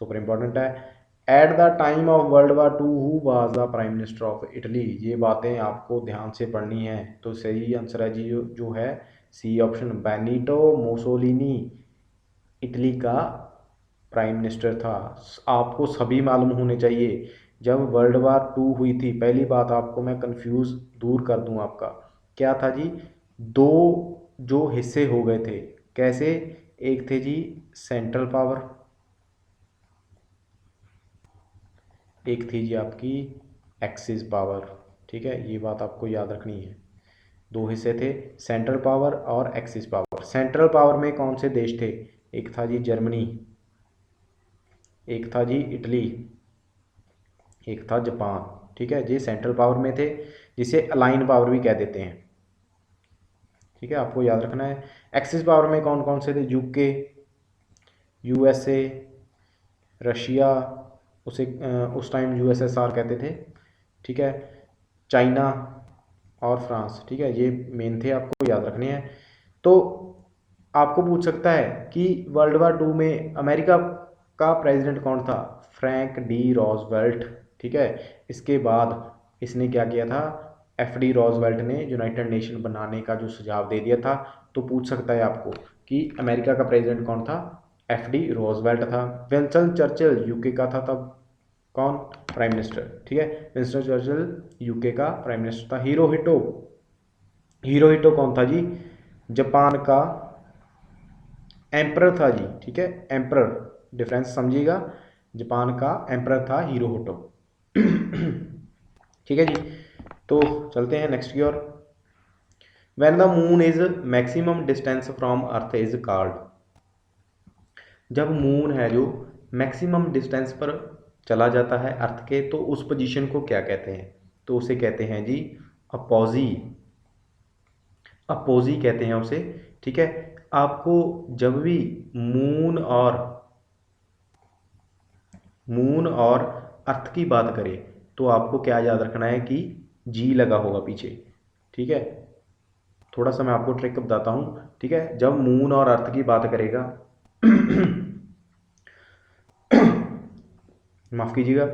सुपर इंपॉर्टेंट है। At the time of world war two who was the prime minister of Italy, ये बातें आपको ध्यान से पढ़नी है। तो सही आंसर है जी जो है C option, Benito Mussolini Italy का प्राइम मिनिस्टर था। आपको सभी मालूम होने चाहिए। जब वर्ल्ड वार टू हुई थी, पहली बात आपको मैं कंफ्यूज दूर कर दूं आपका, क्या था जी? दो जो हिस्से हो गए थे, कैसे? एक थे जी सेंट्रल पावर, एक थी जी आपकी एक्सिस पावर, ठीक है, ये बात आपको याद रखनी है। दो हिस्से थे, सेंट्रल पावर और एक्सिस पावर। सेंट्रल पावर में कौन से देश थे? एक था जी जर्मनी, एक था जी इटली, एक था जापान, ठीक है, ये सेंट्रल पावर में थे, जिसे अलाइन पावर भी कह देते हैं, ठीक है, आपको याद रखना है। एक्सिस पावर में कौन कौन से थे? यूके, यूएसए, रशिया, उसे उस टाइम यूएसएसआर कहते थे, ठीक है, चाइना और फ्रांस, ठीक है, ये मेन थे, आपको याद रखने हैं। तो आपको पूछ सकता है कि वर्ल्ड वार 2 में अमेरिका का प्रेसिडेंट कौन था? Frank D Roosevelt. ठीक है, इसके बाद इसने क्या किया था? एफ डी रॉजवेल्ट ने यूनाइटेड नेशन बनाने का जो सुझाव दे दिया था। तो पूछ सकता है आपको कि अमेरिका का प्रेसिडेंट कौन था? एफ डी रॉजवेल्ट था। विंस्टन चर्चिल यूके का था तब। कौन? Prime minister. ठीक है, विंस्टन चर्चिल यूके का प्राइम मिनिस्टर था। हिरोहितो, हिरोहितो कौन था जी? जापान का एम्परर था जी। ठीक है, एम्परर, डिफरेंस समझिएगा। जापान का एम्परर था हिरोहितो। ठीक है जी, तो चलते हैं नेक्स्ट की ओर। When the moon is maximum distance from earth is called. जब मून है जो मैक्सिमम डिस्टेंस पर चला जाता है अर्थ के, तो उस पोजीशन को क्या कहते हैं? तो उसे कहते हैं जी अपोजी, अपोजी कहते हैं उसे। ठीक है, आपको जब भी मून और अर्थ की बात करें तो आपको क्या याद रखना है कि जी लगा होगा पीछे। ठीक है, थोड़ा सा मैं आपको ट्रिक बताता हूँ। ठीक है, जब मून और अर्थ की बात करेगा माफ कीजिएगा,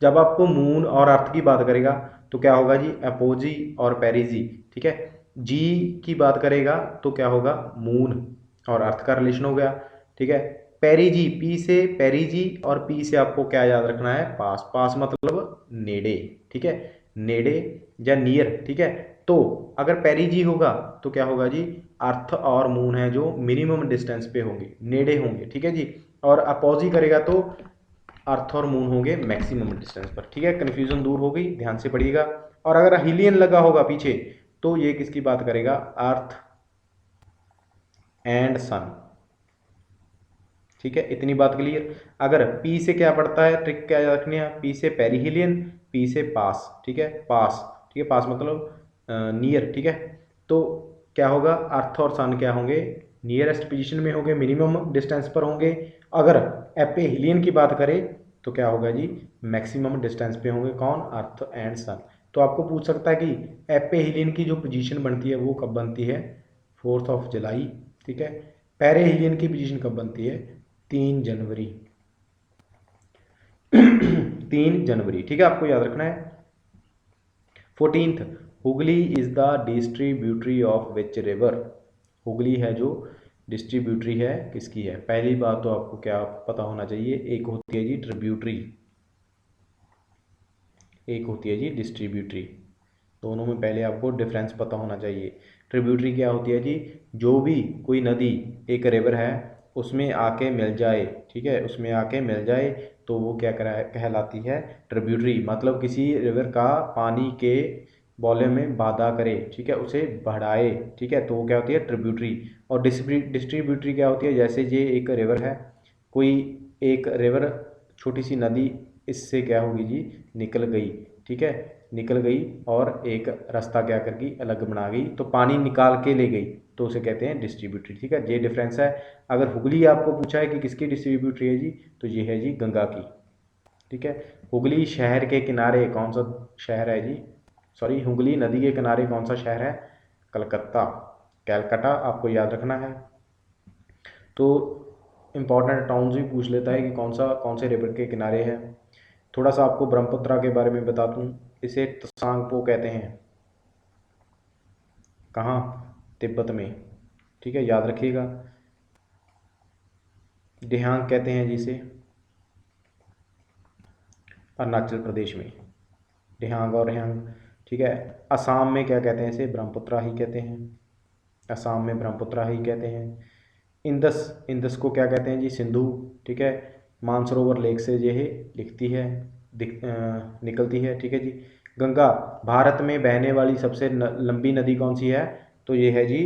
जब आपको मून और अर्थ की बात करेगा तो क्या होगा जी? अपोजी और पेरिजी। ठीक है, जी की बात करेगा तो क्या होगा? मून और अर्थ का रिलेशन हो गया। ठीक है, पेरिजी, पी से पेरिजी, और पी से आपको क्या याद रखना है? पास। पास मतलब नेड़े। ठीक है, नेड़े या नियर। ठीक है, तो अगर पेरिजी होगा तो क्या होगा जी? अर्थ और मून है जो मिनिमम डिस्टेंस पे होंगे, नेड़े होंगे। ठीक है जी, और अपोजी करेगा तो अर्थ और मून होंगे मैक्सिमम डिस्टेंस पर। ठीक है, कन्फ्यूजन दूर हो गई, ध्यान से पढ़िएगा। और अगर हीलियन लगा होगा पीछे तो ये किसकी बात करेगा? अर्थ एंड सन। ठीक है, इतनी बात क्लियर। अगर पी से क्या पड़ता है, ट्रिक क्या याद रखनी है? पी से पेरीहिलियन, पी से पास। ठीक है, पास। ठीक है, पास मतलब नियर। ठीक है, तो क्या होगा? अर्थ और सन क्या होंगे? नियरेस्ट पोजीशन में होंगे, मिनिमम डिस्टेंस पर होंगे। अगर एपेहिलियन की बात करें तो क्या होगा जी? मैक्सिमम डिस्टेंस पे होंगे। कौन? अर्थ एंड सन। तो आपको पूछ सकता है कि एपेहिलियन की जो पोजीशन बनती है वो कब बनती है? 4 जुलाई। ठीक है, पेरिहिलियन की पोजीशन कब बनती है? 3 जनवरी। 3 जनवरी। ठीक है, आपको याद रखना है। 14th, Hooghly is the distributary of which river. Hooghly है जो डिस्ट्रीब्यूटरी है किसकी है? पहली बात तो आपको क्या पता होना चाहिए, एक होती है जी ट्रिब्यूटरी, एक होती है जी डिस्ट्रीब्यूटरी। दोनों में पहले आपको डिफरेंस पता होना चाहिए। ट्रिब्यूटरी क्या होती है जी? जो भी कोई नदी, एक रिवर है, उसमें आके मिल जाए। ठीक है, उसमें आके मिल जाए तो वो क्या कहलाती है? ट्रिब्यूटरी। मतलब किसी रिवर का पानी के वॉल्यूम में बाधा करे। ठीक है, उसे बढ़ाए। ठीक है, तो वो क्या होती है? ट्रिब्यूटरी। और डिस्ट्रीब्यूटरी क्या होती है? जैसे ये एक रिवर है, कोई एक रिवर, छोटी सी नदी इससे क्या होगी जी? निकल गई। ठीक है, निकल गई और एक रास्ता क्या कर गई? अलग बना गई, तो पानी निकाल के ले गई, तो उसे कहते हैं डिस्ट्रीब्यूटरी। ठीक है, ये डिफरेंस है। अगर हुगली आपको पूछा है कि किसकी डिस्ट्रीब्यूटरी है जी, तो ये है जी गंगा की। ठीक है, हुगली शहर के किनारे कौन सा शहर है जी? सॉरी, हुगली नदी के किनारे कौन सा शहर है? कलकत्ता, कैलकाटा आपको याद रखना है। तो इम्पॉर्टेंट टाउन्स भी पूछ लेता है कि कौन से रिवर के किनारे है। थोड़ा सा आपको ब्रह्मपुत्रा के बारे में बता दूं, इसे त्सांगपो कहते हैं। कहाँ? तिब्बत में। ठीक है, याद रखिएगा। दिहांग कहते हैं जिसे, अरुणाचल प्रदेश में दिहांग और रिहांग। ठीक है, असम में क्या कहते हैं? इसे ब्रह्मपुत्रा ही कहते हैं। असम में ब्रह्मपुत्रा ही कहते हैं। इंदस, इंदस को क्या कहते हैं जी? सिंधु। ठीक है, मानसरोवर लेक से ये दिखती है, निकलती है। ठीक है जी। गंगा, भारत में बहने वाली सबसे लंबी नदी कौन सी है? तो ये है जी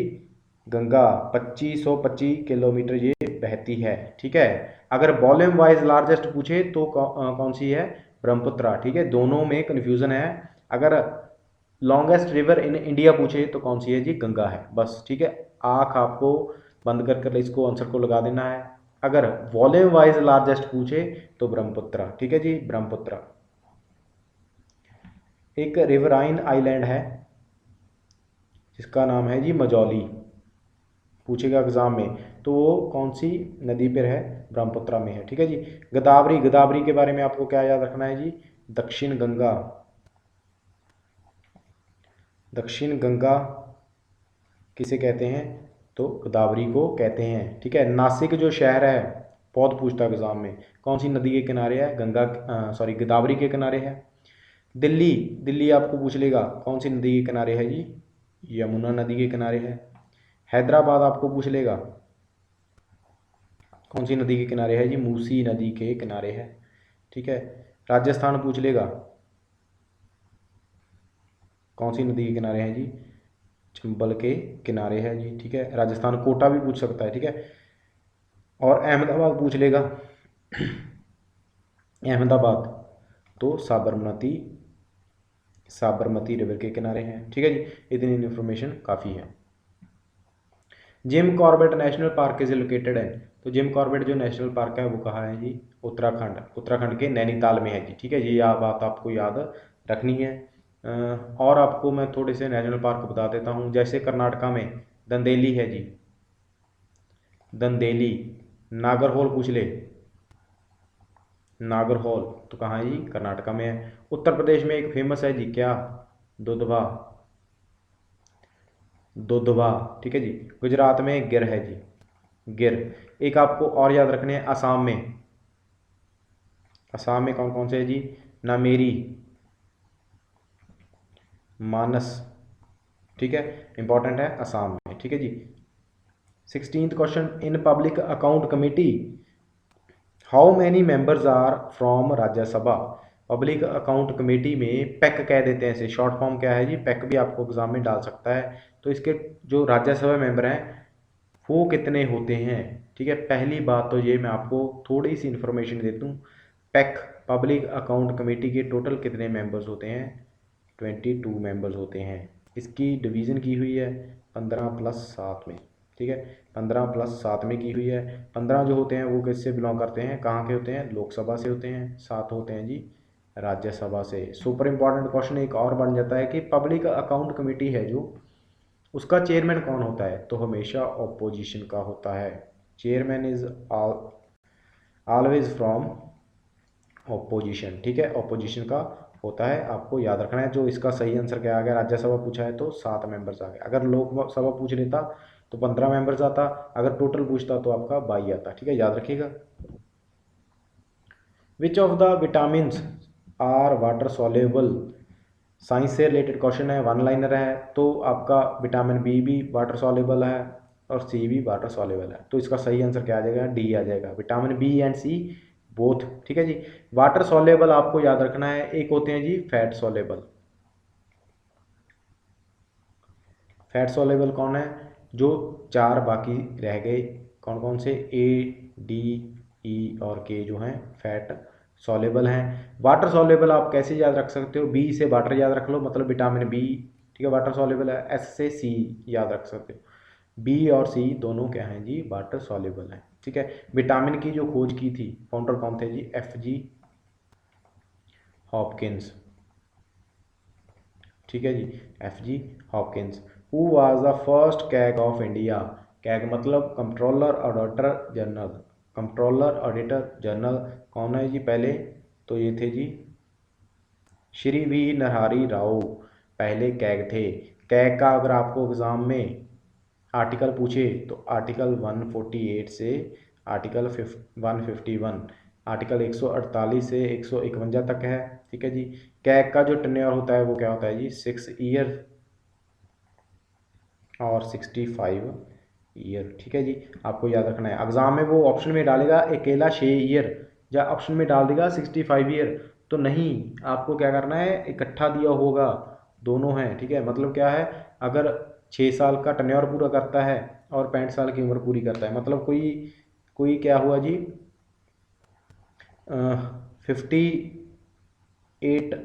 गंगा, 2525 किलोमीटर ये बहती है। ठीक है, अगर वॉल्यूम वाइज लार्जेस्ट पूछे तो कौन सी है? ब्रह्मपुत्रा। ठीक है, दोनों में कन्फ्यूजन है। अगर लॉन्गेस्ट रिवर इन इंडिया पूछे तो कौन सी है जी? गंगा है, बस। ठीक है, आँख आपको बंद कर इसको आंसर को लगा देना है। अगर वॉल्यूम वाइज लार्जेस्ट पूछे तो ब्रह्मपुत्रा। ठीक है जी, ब्रह्मपुत्रा। एक रिवराइन आइलैंड है जिसका नाम है जी मजौली। पूछेगा एग्जाम में, तो वो कौन सी नदी पर है, ब्रह्मपुत्रा में है। ठीक है जी। गोदावरी, गोदावरी के बारे में आपको क्या याद रखना है जी, दक्षिण गंगा, दक्षिण गंगा किसे कहते हैं, तो गोदावरी को कहते हैं। ठीक है। नासिक जो शहर है, बहुत पूछता है एग्जाम में, कौन सी नदी के किनारे है, गोदावरी के किनारे है। दिल्ली, दिल्ली आपको पूछ लेगा कौन सी नदी के किनारे है जी, यमुना नदी के किनारे है। हैदराबाद आपको पूछ लेगा कौन सी नदी के किनारे है जी, मूसी नदी के किनारे है। ठीक है। राजस्थान पूछ लेगा कौन सी नदी के किनारे है जी, चंबल के किनारे है जी। ठीक है। राजस्थान कोटा भी पूछ सकता है। ठीक है। और अहमदाबाद पूछ लेगा अहमदाबाद तो साबरमती, साबरमती रिवर के किनारे हैं। ठीक है जी। इतनी इन्फॉर्मेशन काफ़ी है। Jim Corbett national park is located है, तो जिम कॉर्बेट जो नेशनल पार्क है वो कहाँ है जी, उत्तराखंड, उत्तराखंड के नैनीताल में है जी। ठीक है। ये बात आपको याद रखनी है। और आपको मैं थोड़े से नेशनल पार्क बता देता हूँ। जैसे कर्नाटका में दंदेली है जी, दंदेली। नागरहोल पूछ ले, नागरहोल तो कहाँ है जी, कर्नाटका में है। उत्तर प्रदेश में एक फेमस है जी, क्या, दुधवा, दुधवा। ठीक है जी। गुजरात में गिर है जी, गिर। एक आपको और याद रखने हैं, असम में, असम में कौन कौन से है जी, नामेरी, मानस। ठीक है। इंपॉर्टेंट है असम में। ठीक है जी। 16th question, in public account committee how many members are from Rajya Sabha. Public account committee में पैक कह देते हैं इसे, शॉर्ट फॉर्म क्या है जी, पैक भी आपको एग्जाम में डाल सकता है। तो इसके जो राज्यसभा मेंबर हैं वो कितने होते हैं। ठीक है। पहली बात तो ये मैं आपको थोड़ी सी इन्फॉर्मेशन देता हूँ, पैक पब्लिक अकाउंट कमेटी के टोटल कितने मेंबर्स होते हैं, 22 मेंबर्स होते हैं। इसकी डिवीज़न की हुई है 15+7 में। ठीक है। 15+7 में की हुई है। 15 जो होते हैं वो किससे बिलोंग करते हैं, कहाँ के होते हैं, लोकसभा से होते हैं। 7 होते हैं जी राज्यसभा से। सुपर इंपॉर्टेंट क्वेश्चन एक और बन जाता है कि पब्लिक अकाउंट कमेटी है जो, उसका चेयरमैन कौन होता है, तो हमेशा ऑपोजिशन का होता है। Chairman is always from opposition. ठीक है। ऑपोजिशन का होता है, आपको याद रखना है। जो इसका सही आंसर क्या आ गया, राज्यसभा पूछा है तो 7 मेंबर्स आ गए। अगर लोकसभा पूछ लेता तो 15 मेंबर्स आता, अगर टोटल पूछता तो आपका 22 आता। ठीक है। याद रखिएगा। Which of the vitamin are water soluble, science से रिलेटेड क्वेश्चन है, वन लाइनर है। तो आपका विटामिन बी भी वाटर सॉल्युबल है और सी भी वाटर सॉल्युबल है। तो इसका सही आंसर क्या आ जाएगा, डी आ जाएगा, vitamin B and C both. ठीक है जी। वाटर सॉल्युबल आपको याद रखना है, एक होते हैं जी फैट सॉल्युबल। फैट सॉल्युबल कौन है, जो 4 बाकी रह गए, कौन कौन से, ए, डी, ई और के जो हैं फैट सॉल्युबल हैं। वाटर सॉल्युबल आप कैसे याद रख सकते हो, बी से वाटर याद रख लो, मतलब विटामिन बी। ठीक है। वाटर सॉल्युबल है। एस से सी याद रख सकते हो, बी और सी दोनों क्या हैं जी, वाटर सॉल्युबल हैं। ठीक है। विटामिन की जो खोज की थी, फाउंडर कौन थे जी, एफ जी हॉपकिंस। ठीक है जी, F G Hopkins. Who was the first CAG of India, CAG मतलब controller auditor general, controller auditor general कौन है जी पहले, तो ये थे जी श्री वी नरहरि राव, पहले कैग थे। कैग का अगर आपको एग्ज़ाम में आर्टिकल पूछे तो आर्टिकल 148 से आर्टिकल 151, आर्टिकल 148 से 151 तक है। ठीक है जी। कैग का जो टेन्योर होता है वो क्या होता है जी, 6 ईयर और 65 ईयर। ठीक है जी। आपको याद रखना है, एग्जाम में वो ऑप्शन में डालेगा अकेला 6 ईयर, या ऑप्शन में डाल देगा 65 ईयर, तो नहीं, आपको क्या करना है, इकट्ठा दिया होगा, दोनों हैं। ठीक है। मतलब क्या है, अगर 6 साल का टेन्योर पूरा करता है और 65 साल की उम्र पूरी करता है, मतलब कोई कोई क्या हुआ जी, 58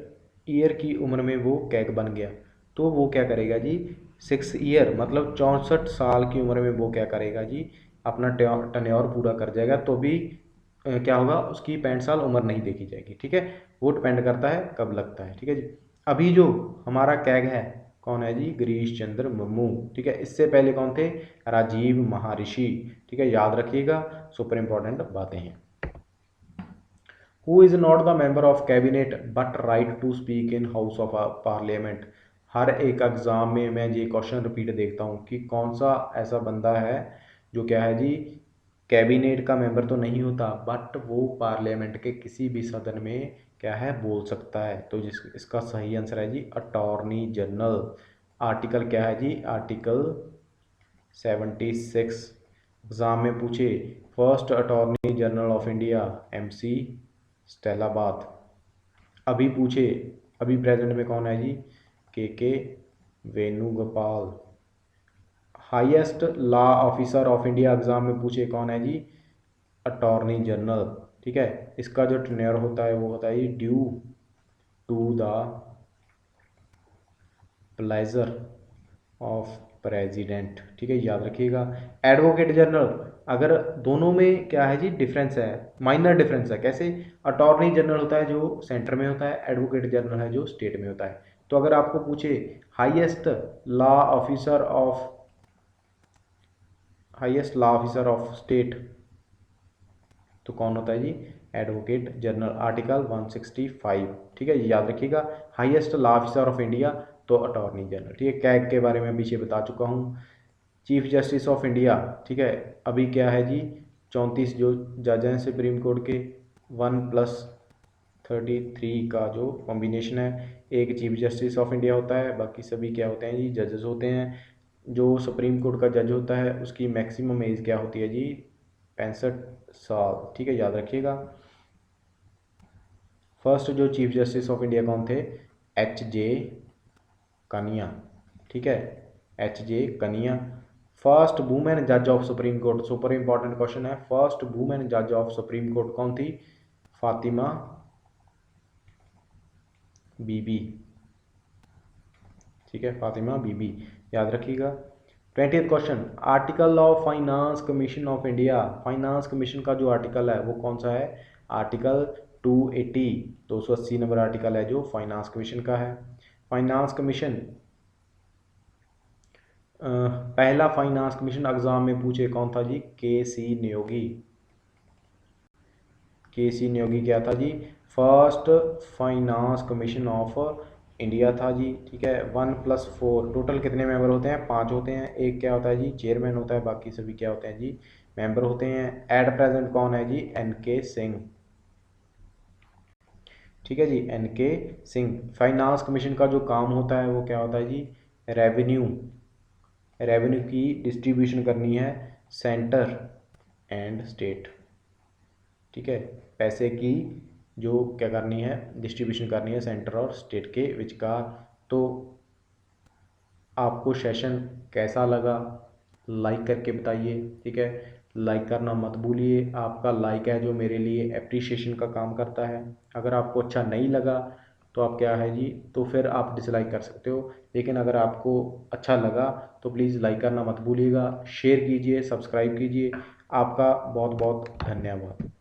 ईयर की उम्र में वो कैग बन गया, तो वो क्या करेगा जी, 6 ईयर मतलब 64 साल की उम्र में वो क्या करेगा जी, अपना टर्न्योर पूरा कर जाएगा, तो भी क्या होगा, उसकी 65 साल उम्र नहीं देखी जाएगी। ठीक है। वो डिपेंड करता है कब लगता है। ठीक है जी। अभी जो हमारा कैग है कौन है जी? गिरीश चंद्र मुर्मू। ठीक है, इससे पहले कौन थे? राजीव महर्षि। ठीक है, याद रखिएगा, सुपर इंपॉर्टेंट बातें हैं। Who is not the member of cabinet but right to speak in house of parliament. हर एक एग्जाम में मैं ये क्वेश्चन रिपीट देखता हूँ कि कौन सा ऐसा बंदा है जो क्या है जी, कैबिनेट का मेंबर तो नहीं होता बट वो पार्लियामेंट के किसी भी सदन में क्या है, बोल सकता है। तो इसका सही आंसर है जी अटॉर्नी जनरल। आर्टिकल क्या है जी? आर्टिकल 76 एग्जाम में पूछे। First attorney general of India MC स्टेलाबाद। अभी पूछे, अभी प्रेजेंट में कौन है जी? के Venugopal. Highest law officer of India exam में पूछे, कौन है जी? Attorney general. ठीक है, इसका जो टेन्योर होता है वो होता है due to the pleasure of president. ठीक है, याद रखिएगा। एडवोकेट जनरल, अगर दोनों में क्या है जी, डिफरेंस है, माइनर डिफरेंस है। कैसे? अटॉर्नी जनरल होता है जो सेंटर में होता है, एडवोकेट जनरल है जो स्टेट में होता है। तो अगर आपको पूछे highest law officer of state, तो कौन होता है जी? Advocate general. आर्टिकल 165। ठीक है, याद रखिएगा। Highest law officer of India तो अटॉर्नी जनरल। ठीक है, कैग के बारे में पीछे बता चुका हूँ। चीफ जस्टिस ऑफ इंडिया, ठीक है, अभी क्या है जी? 34 जो जज हैं सुप्रीम कोर्ट के, 1+33 का जो कॉम्बिनेशन है, एक चीफ जस्टिस ऑफ इंडिया होता है, बाकी सभी क्या होते हैं जी? जजेस होते हैं। जो सुप्रीम कोर्ट का जज होता है उसकी मैक्सिमम एज क्या होती है जी? 65 साल। ठीक है, याद रखिएगा। फर्स्ट जो चीफ जस्टिस ऑफ इंडिया कौन थे? HJ कनिया। ठीक है, HJ कनिया। फर्स्ट वुमेन जज of supreme court, super important question है। फर्स्ट वुमेन जज ऑफ सुप्रीम कोर्ट कौन थी? फातिमा बीबी। ठीक है, फातिमा बीबी, याद रखिएगा। 20th question, article of finance commission of India. Finance commission का जो आर्टिकल है वो कौन सा है? आर्टिकल 280, 280 नंबर आर्टिकल है जो फाइनेंस कमीशन का है। फाइनेंस कमीशन, पहला फाइनेंस कमीशन एग्जाम में पूछे कौन था जी? KC नियोगी। KC नियोगी क्या था जी? First finance commission of India था जी। ठीक है, 1+4, टोटल कितने मेंबर होते हैं? 5 होते हैं। एक क्या होता है जी? चेयरमैन होता है, बाकी सभी क्या होते हैं जी? मेंबर होते हैं। एट प्रेजेंट कौन है जी? NK सिंह। ठीक है जी, NK सिंह। फाइनेंस कमीशन का जो काम होता है वो क्या होता है जी? रेवेन्यू की डिस्ट्रीब्यूशन करनी है सेंटर एंड स्टेट। ठीक है, पैसे की जो क्या करनी है, डिस्ट्रीब्यूशन करनी है सेंटर और स्टेट के विचकार। तो आपको सेशन कैसा लगा लाइक करके बताइए। ठीक है, लाइक करना मत भूलिए। आपका लाइक है जो मेरे लिए एप्रिसिएशन का काम करता है। अगर आपको अच्छा नहीं लगा तो आप क्या है जी, तो फिर आप डिसलाइक कर सकते हो। लेकिन अगर आपको अच्छा लगा तो प्लीज़ लाइक करना मत भूलिएगा, शेयर कीजिए, सब्सक्राइब कीजिए। आपका बहुत बहुत धन्यवाद।